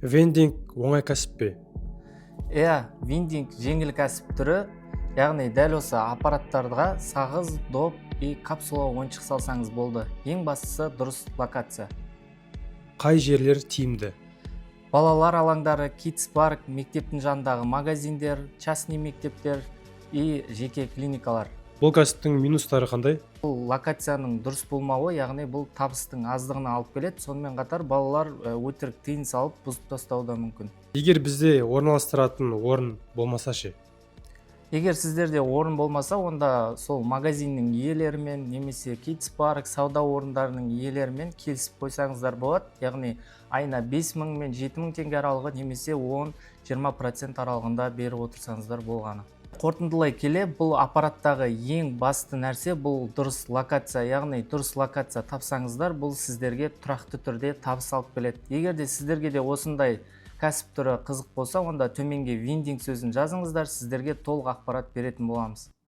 Вендинг оңай кәсіп пе? Виндинг жеңіл кәсіп түрі, яғни дәл осы аппараттарға сағыз, доп и капсула ойыншық салсаңыз болды. Ең бастысы дұрыс локация. Қай жерлер тиімді? Балалар алаңдары, kids парк, мектептің жанындағы магазиндер, частный мектептер и жеке клиникалар. Бұл кәсіптің минустары қандай? Бұл локацияның дұрыс болмауы, яғни бұл табыстың аздығына алып келеді. Сонымен қатар балалар өтірік тыйым салып бұзып тастауы да мүмкін. Егер бізде орналастыратын орын болмаса ше? Егер сіздерде орын болмаса, онда сол магазиннің иелерімен немесе kids парк, сауда орындарының иелерімен келісіп қойсаңыздар болады. Яғни айына 5000 мен 7000 теңге аралығы немесе 10-20% аралығында беріп отырсаңыздар болғаны. Қорытындылай келе, бұл аппараттағы ең басты нәрсе бұл дұрыс локация, яғни дұрыс локация тапсаңыздар, бұл сіздерге тұрақты түрде табыс алып келеді. Егер де сіздерге де осындай кәсіп түрі қызық болса, онда төменге виндинг сөзін жазыңыздар, сіздерге толық ақпарат беретін боламыз.